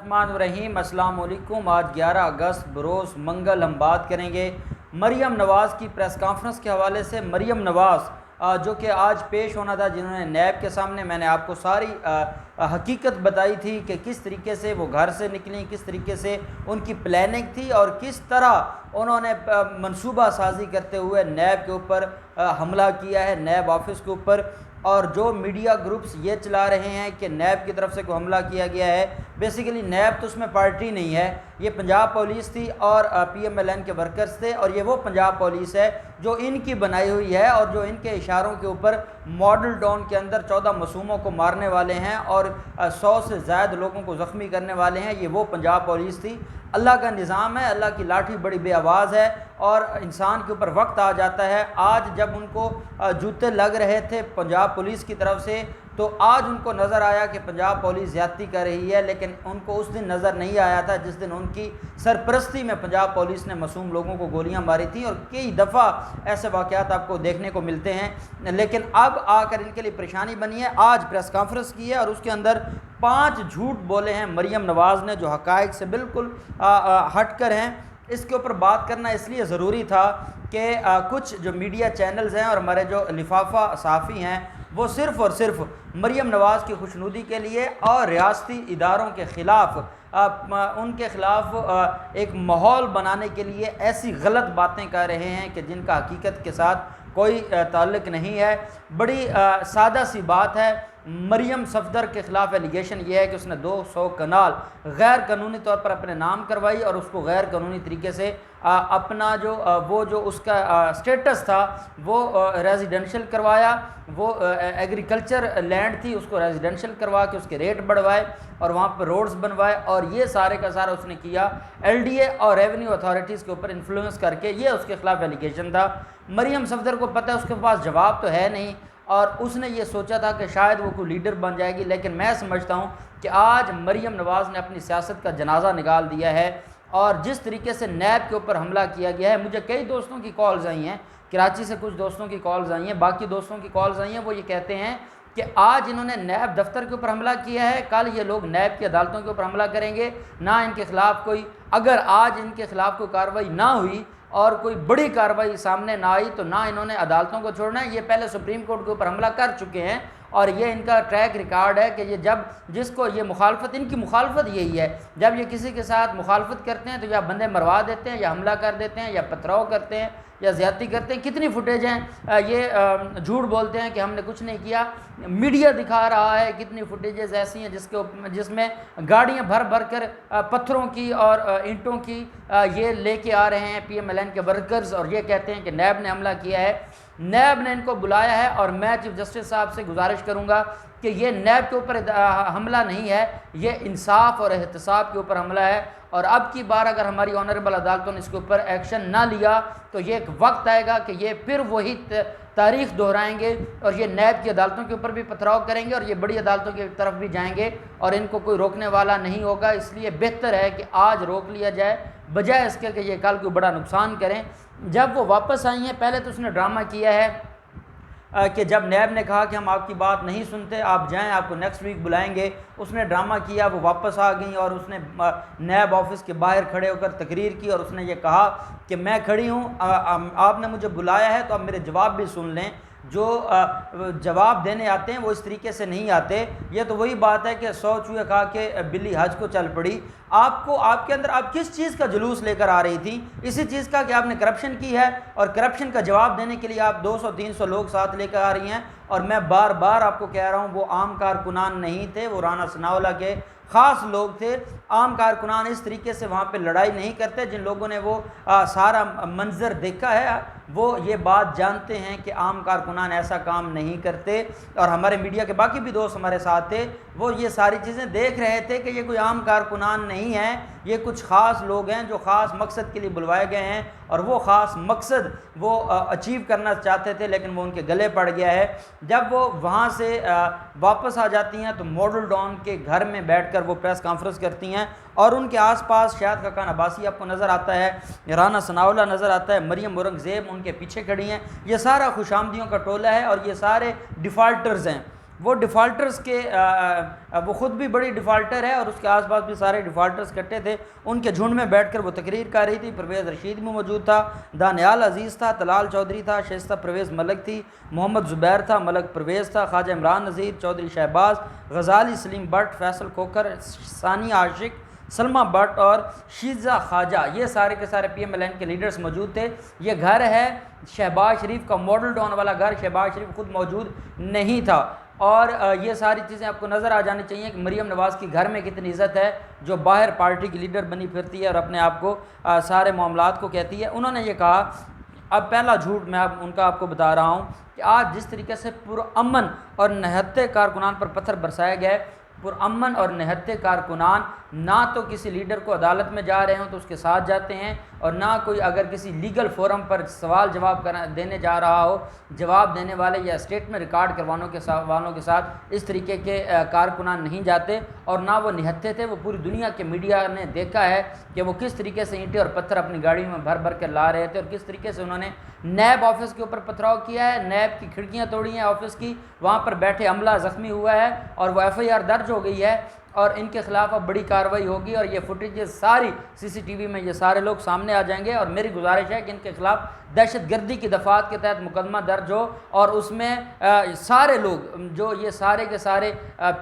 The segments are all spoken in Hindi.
रहीम अस्सलाम वालेकुम। आज 11 अगस्त बरोज़ मंगल हम बात करेंगे मरियम नवाज़ की प्रेस कॉन्फ्रेंस के हवाले से। मरियम नवाज़ जो कि आज पेश होना था, जिन्होंने नैब के सामने, मैंने आपको सारी हकीकत बताई थी कि किस तरीके से वो घर से निकली, किस तरीके से उनकी प्लानिंग थी और किस तरह उन्होंने मंसूबा साजी करते हुए नैब के ऊपर हमला किया है, नैब ऑफिस के ऊपर। और जो मीडिया ग्रुप्स ये चला रहे हैं कि नैब की तरफ से कोई हमला किया गया है, बेसिकली नैब तो उसमें पार्टी नहीं है, ये पंजाब पुलिस थी और PMLN के वर्कर्स थे, और ये वो पंजाब पुलिस है जो इनकी बनाई हुई है और जो इनके इशारों के ऊपर मॉडल टाउन के अंदर 14 मासूमों को मारने वाले हैं और 100 से ज़्यादा लोगों को ज़ख्मी करने वाले हैं। ये वो पंजाब पुलिस थी। अल्लाह का निज़ाम है, अल्लाह की लाठी बड़ी बेआवाज़ है और इंसान के ऊपर वक्त आ जाता है। आज जब उनको जूते लग रहे थे पंजाब पुलिस की तरफ से, तो आज उनको नज़र आया कि पंजाब पुलिस ज़्यादती कर रही है, लेकिन उनको उस दिन नज़र नहीं आया था जिस दिन उनकी सरपरस्ती में पंजाब पुलिस ने मासूम लोगों को गोलियां मारी थी। और कई दफ़ा ऐसे वाक़यात आपको देखने को मिलते हैं, लेकिन अब आकर इनके लिए परेशानी बनी है। आज प्रेस कॉन्फ्रेंस की है और उसके अंदर 5 झूठ बोले हैं मरियम नवाज़ ने, जो हक़ाइक़ से बिल्कुल हट कर हैं। इसके ऊपर बात करना इसलिए ज़रूरी था कि कुछ जो मीडिया चैनल्स हैं और हमारे जो लिफाफा सहाफ़ी हैं, वो सिर्फ़ और सिर्फ मरियम नवाज़ की खुशनुदी के लिए और रियासती इदारों के ख़िलाफ़ उनके ख़िलाफ़ एक माहौल बनाने के लिए ऐसी गलत बातें कर रहे हैं कि जिनका हकीकत के साथ कोई ताल्लुक़ नहीं है। बड़ी सादा सी बात है। मरियम सफदर के ख़िलाफ़ एलिगेशन ये है कि उसने 200 कनाल गैर कानूनी तौर पर अपने नाम करवाई और उसको गैर कानूनी तरीके से अपना जो उसका स्टेटस था वो रेजिडेंशियल करवाया। वो एग्रीकल्चर लैंड थी, उसको रेजिडेंशियल करवा के उसके रेट बढ़वाए और वहाँ पर रोड्स बनवाए, और ये सारे का सारा उसने किया LDA और रेवेन्यू अथॉरिटीज़ के ऊपर इन्फ्लुएंस करके। ये उसके ख़िलाफ़ एलिगेशन था। मरियम सफदर को पता है उसके पास जवाब तो है नहीं, और उसने ये सोचा था कि शायद वो कोई लीडर बन जाएगी, लेकिन मैं समझता हूँ कि आज मरियम नवाज़ ने अपनी सियासत का जनाजा निकाल दिया है। और जिस तरीके से नैब के ऊपर हमला किया गया है, मुझे कई दोस्तों की कॉल्स आई हैं, कराची से कुछ दोस्तों की कॉल्स आई हैं, बाकी दोस्तों की कॉल्स आई हैं, वो ये कहते हैं कि आज इन्होंने नैब दफ्तर के ऊपर हमला किया है, कल ये लोग नैब की अदालतों के ऊपर हमला करेंगे। ना इनके ख़िलाफ़ कोई, अगर आज इनके ख़िलाफ़ कोई कार्रवाई ना हुई और कोई बड़ी कार्रवाई सामने ना आई, तो ना इन्होंने अदालतों को छोड़ना है। ये पहले सुप्रीम कोर्ट के ऊपर हमला कर चुके हैं और ये इनका ट्रैक रिकॉर्ड है कि ये जब जिसको ये मुखालफत, इनकी मुखालफत यही है, जब ये किसी के साथ मुखालफत करते हैं तो या बंदे मरवा देते हैं या हमला कर देते हैं या पथराव करते हैं या ज़्यादती करते हैं। कितनी फुटेज हैं, ये झूठ बोलते हैं कि हमने कुछ नहीं किया। मीडिया दिखा रहा है कितनी फुटेजेस ऐसी हैं जिसमें गाड़ियां भर भर कर पत्थरों की और ईंटों की ये लेके आ रहे हैं PMLN के वर्कर्स, और ये कहते हैं कि नैब ने हमला किया है। नैब ने इनको बुलाया है और मैं चीफ जस्टिस साहब से गुजारिश करूँगा कि ये नैब के ऊपर हमला नहीं है, ये इंसाफ और एहतसाब के ऊपर हमला है। और अब की बार अगर हमारी ऑनरेबल अदालतों ने इसके ऊपर एक्शन ना लिया तो ये एक वक्त आएगा कि ये फिर वही तारीख दोहराएंगे और ये नैब की अदालतों के ऊपर भी पथराव करेंगे और ये बड़ी अदालतों की तरफ भी जाएंगे और इनको कोई रोकने वाला नहीं होगा। इसलिए बेहतर है कि आज रोक लिया जाए, बजाय इसके कि ये कल कोई बड़ा नुकसान करें। जब वो वापस आई हैं, पहले तो उसने ड्रामा किया है कि जब नैब ने कहा कि हम आपकी बात नहीं सुनते, आप जाएं, आपको नेक्स्ट वीक बुलाएंगे, उसने ड्रामा किया, वो वापस आ गई और उसने नैब ऑफिस के बाहर खड़े होकर तकरीर की और उसने ये कहा कि मैं खड़ी हूँ, आपने मुझे बुलाया है तो आप मेरे जवाब भी सुन लें। जो जवाब देने आते हैं वो इस तरीके से नहीं आते। ये तो वही बात है कि 100 चूहे खा के बिल्ली हज को चल पड़ी। आपको आपके अंदर आप किस चीज़ का जुलूस लेकर आ रही थी? इसी चीज़ का कि आपने करप्शन की है और करप्शन का जवाब देने के लिए आप 200-300 लोग साथ लेकर आ रही हैं। और मैं बार बार आपको कह रहा हूँ, वो आम कारकुनान नहीं थे, वो राना सनाउल्लाह के ख़ास लोग थे। आम कारकुनान इस तरीके से वहाँ पे लड़ाई नहीं करते। जिन लोगों ने वो सारा मंजर देखा है वो ये बात जानते हैं कि आम कारकुनान ऐसा काम नहीं करते। और हमारे मीडिया के बाकी भी दोस्त हमारे साथ थे, वो ये सारी चीज़ें देख रहे थे कि ये कोई आम कारकुनान नहीं है, ये कुछ ख़ास लोग हैं जो ख़ास मकसद के लिए बुलवाए गए हैं और वो ख़ास मकसद वो अचीव करना चाहते थे, लेकिन वो उनके गले पड़ गया है। जब वो वहाँ से वापस आ जाती हैं तो मॉडल टाउन के घर में बैठकर वो प्रेस कॉन्फ्रेंस करती हैं और उनके आसपास शाहिद खाकान अब्बासी आपको नज़र आता है, राना सनाउल्लाह नज़र आता है, मरियम औरंगज़ेब उनके पीछे खड़ी हैं। ये सारा खुशामदियों का टोला है और ये सारे डिफ़ाल्टर्स हैं। वो डिफ़ाल्टर्स के वो ख़ुद भी बड़ी डिफ़ाल्टर है और उसके आसपास भी सारे डिफ़ाल्टर्स इकट्ठे थे। उनके झुंड में बैठकर वो तकरीर कर रही थी। परवेज़ रशीद भी मौजूद था, दानियाल अज़ीज़ था, तलाल चौधरी था, शाइस्ता परवेज़ मलक थी, मोहम्मद ज़ुबैर था, मलक परवेज़ था, ख्वाजा इमरान नज़ीर, चौधरी शहबाज, गज़ाली सलीम भट्ट, फैसल खोखर, सानिया आशिक, सलमा भट्ट और शीज़ा ख्वाजा, ये सारे के सारे PMLN के लीडर्स मौजूद थे। ये घर है शहबाज शरीफ का, मॉडल टाउन वाला घर। शहबाज शरीफ खुद मौजूद नहीं था। और ये सारी चीज़ें आपको नज़र आ जानी चाहिए कि मरीम नवाज़ की घर में कितनी इज़्ज़त है, जो बाहर पार्टी की लीडर बनी फिरती है और अपने आप को सारे मामलात को कहती है। उन्होंने ये कहा, अब पहला झूठ मैं उनका आपको बता रहा हूँ कि आज जिस तरीके से पुरअमन और निहत्ते कारकुनान पर पत्थर बरसाया गया है, पुरअमन और निहत्ते कारकुनान ना तो किसी लीडर को अदालत में जा रहे हों तो उसके साथ जाते हैं, और ना कोई अगर किसी लीगल फोरम पर सवाल जवाब देने जा रहा हो, जवाब देने वाले या स्टेट में रिकॉर्ड करवानों के वालों के साथ इस तरीके के कारकुनान नहीं जाते। और ना वो निहत्ते थे। वो पूरी दुनिया के मीडिया ने देखा है कि वो किस तरीके से ईंटें और पत्थर अपनी गाड़ी में भर भर कर ला रहे थे और किस तरीके से उन्होंने नैब ऑफिस के ऊपर पथराव किया है, नैब की खिड़कियाँ तोड़ी हैं ऑफिस की, वहाँ पर बैठे अमला ज़ख्मी हुआ है और वो FIR दर्ज हो गई है और इनके ख़िलाफ़ अब बड़ी कार्रवाई होगी और ये फुटेज सारी CCTV में ये सारे लोग सामने आ जाएंगे। और मेरी गुजारिश है कि इनके ख़िलाफ़ दहशतगर्दी की दफ़ात के तहत मुकदमा दर्ज हो और उसमें सारे लोग जो ये सारे के सारे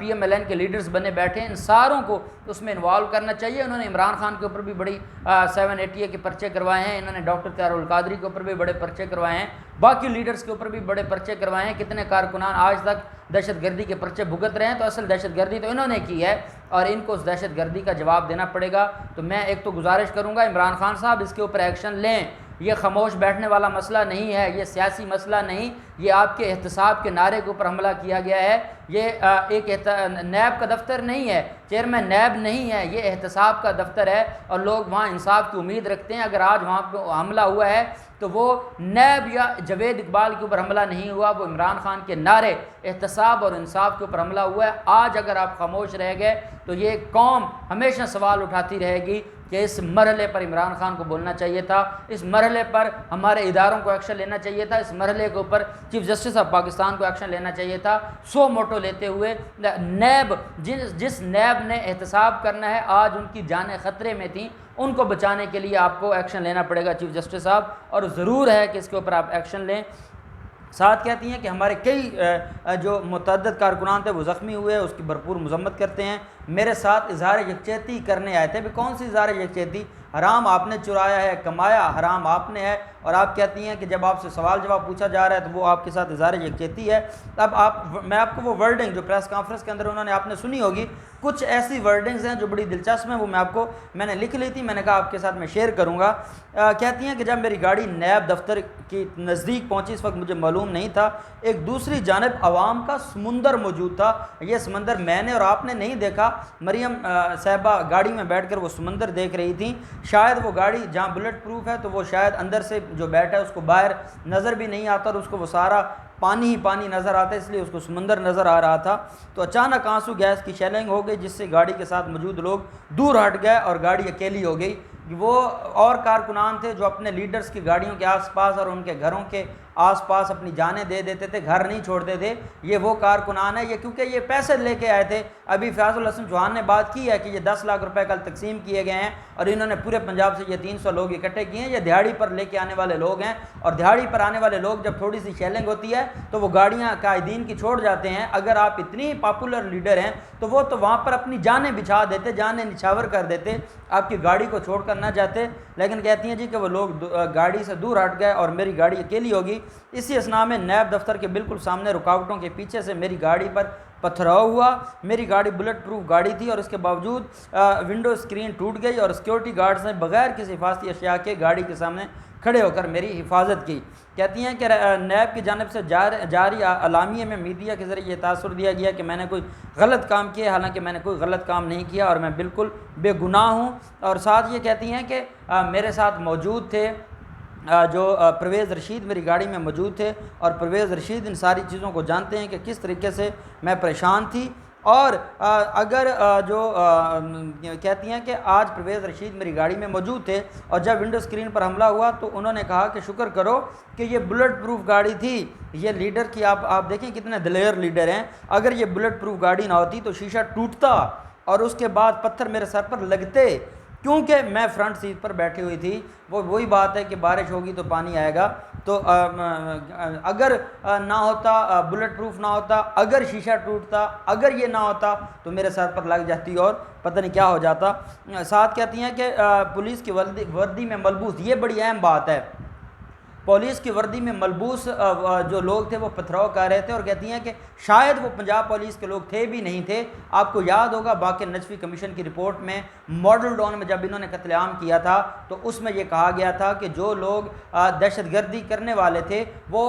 PMLN के लीडर्स बने बैठे हैं, इन सारों को उसमें इन्वॉल्व करना चाहिए। उन्होंने इमरान खान के ऊपर भी बड़ी 780A के पर्चे करवाए हैं, इन्होंने डॉक्टर त्यारुल कादरी के ऊपर भी बड़े पर्चे करवाए हैं, बाकी लीडर्स के ऊपर भी बड़े पर्चे करवाए हैं। कितने कारकुनान आज तक दहशतगर्दी के पर्चे भुगत रहे हैं, तो असल दहशतगर्दी तो इन्होंने की है और इनको उस दहशतगर्दी का जवाब देना पड़ेगा। तो मैं एक तो गुजारिश करूँगा, इमरान खान साहब इसके ऊपर एक्शन लें। ये खामोश बैठने वाला मसला नहीं है, ये सियासी मसला नहीं, ये आपके एहतसाब के नारे के ऊपर हमला किया गया है। ये एक नैब का दफ्तर नहीं है, चेयरमैन नैब नहीं है, ये एहतसाब का दफ्तर है और लोग वहाँ इंसाफ की उम्मीद रखते हैं। अगर आज वहाँ पर हमला हुआ है तो वो नैब या जवेद इकबाल के ऊपर हमला नहीं हुआ, वो इमरान खान के नारे एहतसाब और इंसाफ के ऊपर हमला हुआ है। आज अगर आप खामोश रह गए तो ये कौम हमेशा सवाल उठाती रहेगी कि इस मरहले पर इमरान खान को बोलना चाहिए था, इस मरहले पर हमारे इदारों को एक्शन लेना चाहिए था, इस मरहले के ऊपर चीफ जस्टिस ऑफ पाकिस्तान को एक्शन लेना चाहिए था। सो मोटो लेते हुए नैब जिस नैब ने एहतसाब करना है, आज उनकी जानें ख़तरे में थी, उनको बचाने के लिए आपको एक्शन लेना पड़ेगा चीफ जस्टिस साहब, और ज़रूर है कि इसके ऊपर आप एक्शन लें। साथ कहती हैं कि हमारे कई जो मुतअद्दिद कारकुनान थे वो ज़ख्मी हुए, उसकी भरपूर मजम्मत करते हैं। मेरे साथ इज़हार यकजहती करने आए थे। भी कौन सी इज़हार यकजहती? हराम आपने चुराया है, कमाया हराम आपने है, और आप कहती हैं कि जब आपसे सवाल जवाब पूछा जा रहा है तो वो आपके साथ इज़हार यकजहती है। अब मैं आपको वो वर्डिंग जो प्रेस कॉन्फ्रेंस के अंदर उन्होंने आपने सुनी होगी, कुछ ऐसी वर्डिंग्स हैं जो बड़ी दिलचस्प हैं, वो मैंने लिख ली थी, मैंने कहा आपके साथ मैं शेयर करूँगा। कहती हैं कि जब मेरी गाड़ी नैब दफ्तर की नज़दीक पहुँची, इस वक्त मुझे मालूम नहीं था, एक दूसरी जानब आवाम का समुंदर मौजूद था। ये समंदर मैंने और आपने नहीं देखा, मरियम साहिबा गाड़ी में बैठकर वो समंदर देख रही थी। शायद वो गाड़ी जहाँ बुलेट प्रूफ है तो वो शायद अंदर से जो बैठा है उसको बाहर नज़र भी नहीं आता और उसको वो सारा पानी ही पानी नज़र आता है, इसलिए उसको समंदर नज़र आ रहा था। तो अचानक आंसू गैस की शेलिंग हो गई, जिससे गाड़ी के साथ मौजूद लोग दूर हट गए और गाड़ी अकेली हो गई। वो और कारकुनान थे जो अपने लीडर्स की गाड़ियों के आसपास और उनके घरों के आसपास अपनी जानें दे देते थे, घर नहीं छोड़ते थे। ये वो कारकुनान है, ये क्योंकि ये पैसे लेके आए थे। अभी फैज़ुल हसन चौहान ने बात की है कि ये 10 लाख रुपए कल तकसीम किए गए हैं और इन्होंने पूरे पंजाब से ये 300 लोग इकट्ठे किए हैं। ये दिहाड़ी पर लेके आने वाले लोग हैं, और दिहाड़ी पर आने वाले लोग जब थोड़ी सी शेलिंग होती है तो वो गाड़ियाँ कायदीन की छोड़ जाते हैं। अगर आप इतनी पॉपुलर लीडर हैं तो वो तो वहाँ पर अपनी जानें बिछा देते, जानें निछावर कर देते, आपकी गाड़ी को छोड़ कर ना जाते। लेकिन कहती हैं जी कि वो लोग गाड़ी से दूर हट गए और मेरी गाड़ी अकेली होगी। इसी असना में नैब दफ्तर के बिल्कुल सामने रुकावटों के पीछे से मेरी गाड़ी पर पथराव हुआ। मेरी गाड़ी बुलेट प्रूफ गाड़ी थी और इसके बावजूद विंडो स्क्रीन टूट गई और सिक्योरिटी गार्ड्स ने बगैर किसी हिफाजती अशिया के गाड़ी के सामने खड़े होकर मेरी हिफाजत की। कहती हैं कि नैब की जानिब से जारी अलामिये में मीडिया के ज़रिए तासुर दिया गया कि मैंने कोई गलत काम किया, हालांकि मैंने कोई गलत काम नहीं किया और मैं बिल्कुल बेगुनाह हूँ। और साथ ये कहती हैं कि मेरे साथ मौजूद थे जो परवेज़ रशीद मेरी गाड़ी में मौजूद थे, और परवेज़ रशीद इन सारी चीज़ों को जानते हैं कि किस तरीके से मैं परेशान थी और अगर कहती हैं कि आज परवेज़ रशीद मेरी गाड़ी में मौजूद थे और जब विंडो स्क्रीन पर हमला हुआ तो उन्होंने कहा कि शुक्र करो कि ये बुलेट प्रूफ गाड़ी थी। ये लीडर की आप देखें कितने दिलेर लीडर हैं। अगर ये बुलेट प्रूफ गाड़ी ना होती तो शीशा टूटता और उसके बाद पत्थर मेरे सर पर लगते, क्योंकि मैं फ्रंट सीट पर बैठी हुई थी। वो वही बात है कि बारिश होगी तो पानी आएगा। तो अगर ना होता, बुलेट प्रूफ ना होता, अगर शीशा टूटता, अगर ये ना होता तो मेरे सर पर लग जाती और पता नहीं क्या हो जाता। साथ कहती हैं कि पुलिस की वर्दी में मलबूस, ये बड़ी अहम बात है, पुलिस की वर्दी में मलबूस जो लोग थे वो पथराव कर रहे थे और कहती हैं कि शायद वो पंजाब पुलिस के लोग थे भी नहीं थे। आपको याद होगा बाक़िर नजफ़ी कमीशन की रिपोर्ट में मॉडल टाउन में जब इन्होंने कत्लेआम किया था तो उसमें ये कहा गया था कि जो लोग दहशतगर्दी करने वाले थे वो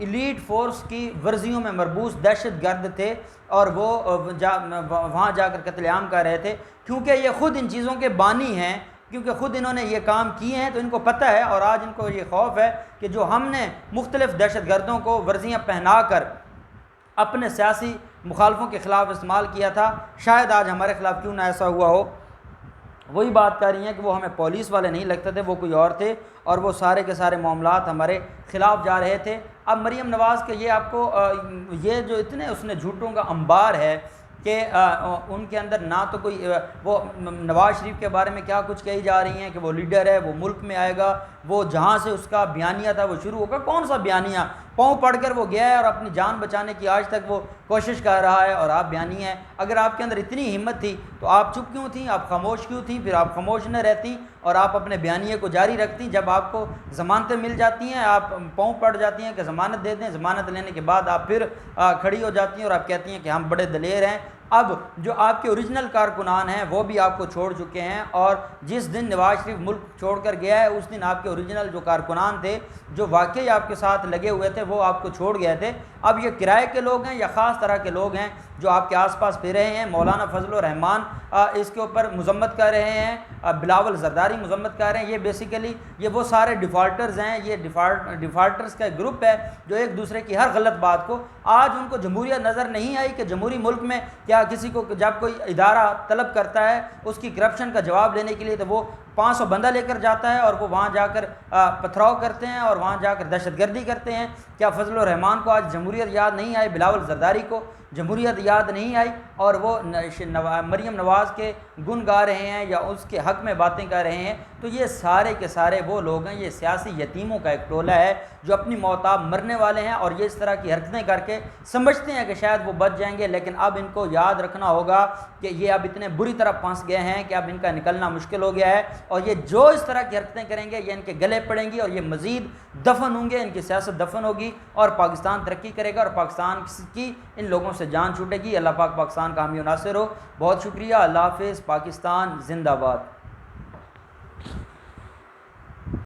इलीट फोर्स की वर्जियों में मरबूस दहशतगर्द थे और वो वहाँ जाकर कत्लेआम कर रहे थे, क्योंकि ये ख़ुद इन चीज़ों के बानी हैं, क्योंकि ख़ुद इन्होंने ये काम किए हैं तो इनको पता है। और आज इनको ये खौफ है कि जो हमने मुख्तलिफ़ दहशतगर्दों को वर्जियाँ पहना कर अपने सियासी मुखालफों के ख़िलाफ़ इस्तेमाल किया था, शायद आज हमारे ख़िलाफ़ क्यों ना ऐसा हुआ हो। वही बात कर रही हैं कि वो हमें पुलिस वाले नहीं लगते थे, वो कोई और थे और वो सारे के सारे मामलात हमारे ख़िलाफ़ जा रहे थे। अब मरीम नवाज़ के ये आपको ये जो इतने उसने झूठों का अंबार है कि उनके अंदर ना तो कोई वो नवाज़ शरीफ के बारे में क्या कुछ कही जा रही हैं कि वो लीडर है, वो मुल्क में आएगा, वो जहाँ से उसका बयानिया था वो शुरू होगा। कौन सा बयानिया? पाँव पढ़कर वो गया है और अपनी जान बचाने की आज तक वो कोशिश कर रहा है और आप बयानी हैं। अगर आपके अंदर इतनी हिम्मत थी तो आप चुप क्यों थी? आप खामोश क्यों थी? फिर आप खामोश न रहती और आप अपने बयानिए को जारी रखती। जब आपको ज़मानतें मिल जाती हैं आप पाँव पड़ जाती हैं कि ज़मानत दे दें, ज़मानत लेने के बाद आप फिर खड़ी हो जाती हैं और आप कहती हैं कि हम बड़े दलेर हैं। अब जो आपके ओरिजिनल कारकुनान हैं वो भी आपको छोड़ चुके हैं और जिस दिन नवाज़ शरीफ मुल्क छोड़कर गया है उस दिन आपके ओरिजिनल जो कारकुनान थे, जो वाकई आपके साथ लगे हुए थे, वो आपको छोड़ गए थे। अब ये किराए के लोग हैं या ख़ास तरह के लोग हैं जो आपके आसपास फिर रहे हैं। मौलाना फजल रहमान इसके ऊपर मजम्मत कर रहे हैं, बिलावल जरदारी मजम्मत कर रहे हैं। ये बेसिकली ये वो सारे डिफ़ॉल्टर्स हैं, ये डिफ़ॉल्टर्स का ग्रुप है जो एक दूसरे की हर गलत बात को, आज उनको जमहूरियत नज़र नहीं आई कि जमहूरी मुल्क में क्या किसी को जब कोई इदारा तलब करता है उसकी करप्शन का जवाब लेने के लिए तो वो 500 बंदा लेकर जाता है और वो वहाँ जाकर पथराव करते हैं और वहाँ जाकर दहशतगर्दी करते हैं। क्या फजल रहमान को आज जमहूरियत याद नहीं आई? बिलावल जरदारी को जमहूरियत याद नहीं आई और वो मरीम नवाज़ के गुन गा रहे हैं या उसके हक़ में बातें कर रहे हैं। तो ये सारे के सारे वो लोग हैं, ये सियासी यतीमों का एक टोला है जो अपनी मौताब मरने वाले हैं और ये इस तरह की हरकतें करके समझते हैं कि शायद वो बच जाएंगे। लेकिन अब इनको याद रखना होगा कि ये अब इतने बुरी तरह फंस गए हैं कि अब इनका निकलना मुश्किल हो गया है और ये जो इस तरह की हरकतें करेंगे ये इनके गले पड़ेंगी और ये मज़ीद दफन होंगे, इनकी सियासत दफन होगी और पाकिस्तान तरक्की करेगा और पाकिस्तान की इन लोगों से जान छूटेगी। अल्लाह पाक पाकिस्तान का हामी नासिर हो। बहुत शुक्रिया। अल्लाह हाफ़िज़। पाकिस्तान जिंदाबाद।